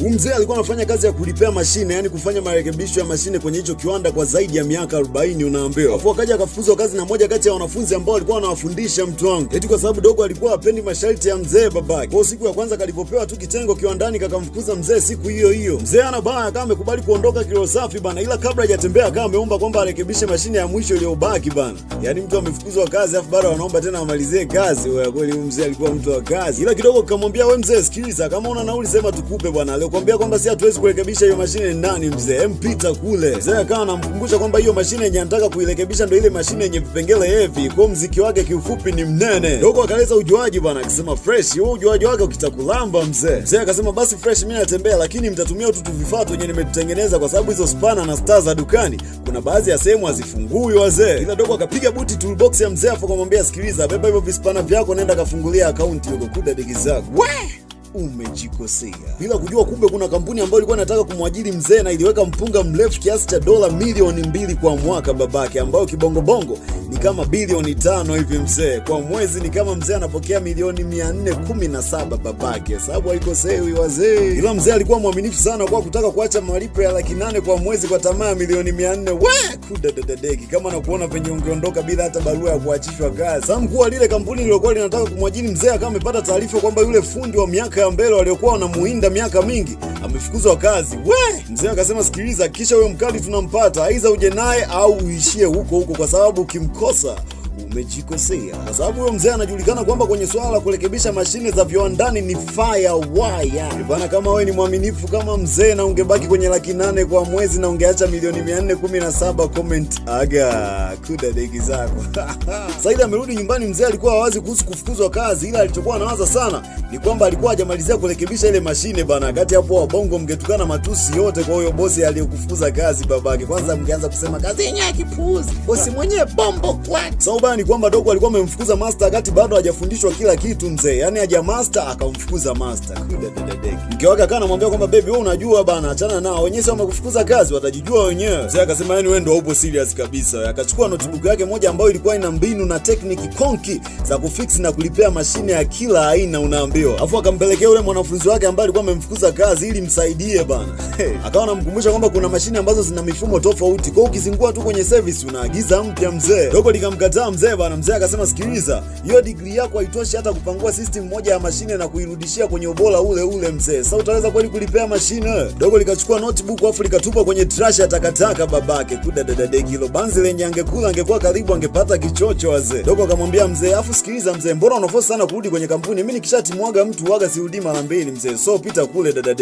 Mzee alikuwa anafanya kazi ya kulipea mashine, yani kufanya marekebisho ya mashine kwenye hicho kiwanda kwa zaidi ya miaka 40 unaambiwa. Hapo akaja akafukuzwa kazi na moja kati ya wanafunzi ambao walikuwa wanawafundisha mtu wangu. Eti kwa sababu dogo alikuwa hapendi masharti ya mzee babake. Kwa siku ya kwanza kalipopewa tu kitengo kiwandani kakamfukuza mzee siku hiyo hiyo. Mzee ana baya akawa amekubali kuondoka kilo safi bana, ila kabla hajatembea akawa ameomba kwamba arekebishe mashine ya mwisho iliyobaki bana. Yaani mtu amefukuzwa kazi afu bado wanaomba tena amalizie kazi. Wewe kweli mzee alikuwa mtu wa kazi. Ila kidogo kamwambia wewe mzee, sikiliza, kama una nauli sema tukupe bwana. Alikwambia kwamba si hatuwezi kurekebisha hiyo mashine ndani mzee. Mpita kule. Mzee akawa anamkumbusha kwamba hiyo mashine yenye anataka kuirekebisha ndio ile mashine yenye vipengele heavy. Kwa mziki wake kiufupi ni mnene. Dogo akaleza ujuaji bwana akisema fresh. Wewe ujuaji wake ukitakulamba mzee. Mzee akasema basi fresh mimi natembea, lakini mtatumia tu vifaa tu yenye nimetutengeneza kwa sababu hizo spana na star za dukani kuna baadhi ya sehemu hazifungui wazee. Ila dogo akapiga buti toolbox ya mzee afa kumwambia sikiliza, beba hivyo vispana vyako nenda kafungulia akaunti huko kuda digi zako. Umejikosea. Bila kujua kumbe kuna kampuni ambayo ilikuwa inataka kumwajiri mzee na iliweka mpunga mrefu kiasi cha dola milioni 2 kwa mwaka babake, ambayo kibongo bongo ni kama bilioni 5 hivi mzee. Kwa mwezi ni kama mzee anapokea milioni 417 babake. Sababu haikosei wazee. Ila mzee alikuwa mwaminifu sana kwa kutaka kuacha malipo ya 800,000 kwa mwezi kwa tamaa ya milioni 400. Kudadadadeki kama nakuona penye ungeondoka bila hata barua ya kuachishwa kazi. Sasa mkuu wa lile kampuni lililokuwa linataka kumwajiri mzee akawa amepata taarifa kwamba yule fundi wa miaka ya mbele waliokuwa wanamuinda miaka mingi amefukuzwa kazi. Mzee akasema sikiliza, kisha huyo mkali tunampata, aidha uje naye au uishie huko huko kwa sababu ukimkosa umejikosea. Kwa sababu huyo mzee anajulikana kwamba kwenye swala la kurekebisha mashine za viwandani ni firewire. Bwana, kama wewe ni mwaminifu kama mzee na ungebaki kwenye 800,000 kwa mwezi na ungeacha milioni 417, comment aga kuda degi zako. Saida amerudi nyumbani, mzee alikuwa hawazi kuhusu kufukuzwa kazi, ila alichokuwa anawaza sana ni kwamba alikuwa hajamalizia kurekebisha ile mashine bana. Kati hapo wabongo mngetukana matusi yote kwa huyo bosi aliyokufukuza kazi babake. Kwanza mngeanza kusema kazi yenyewe kipuzi, bosi mwenyewe bombo kwat. Ni kwamba dogo alikuwa amemfukuza master wakati bado hajafundishwa kila kitu mzee. Yaani haja master akamfukuza master. Mke wake akawa anamwambia kwamba baby wewe unajua bana, achana nao. Wenyewe sio wamekufukuza kazi, watajijua wenyewe. Mzee akasema yani wewe ndio upo serious kabisa. Akachukua notebook yake moja ambayo ilikuwa ina mbinu na technique konki za kufix na kulipea mashine ya kila aina unaambiwa. Alafu akampelekea yule mwanafunzi wake ambaye alikuwa amemfukuza kazi ili msaidie bana. Akawa anamkumbusha kwamba kuna mashine ambazo zina mifumo tofauti. Kwa hiyo ukizingua tu kwenye service unaagiza mpya mzee. Dogo likamkataa mzee bana. Mzee akasema sikiliza, hiyo degree yako haitoshi hata kupangua system moja ya mashine na kuirudishia kwenye ubora ule ule mzee. Sasa utaweza kweli kulipea mashine? Dogo likachukua notebook afu likatupa kwenye trash ya takataka babake. Kuda dada kilo banzi lenye angekula angekuwa karibu angepata kichocho wazee. Dogo akamwambia mzee, afu sikiliza mzee, mbona unaforce sana kurudi kwenye kampuni? Mimi nikishatimwaga mtu waga sirudi mara mbili mzee. So pita kule dada.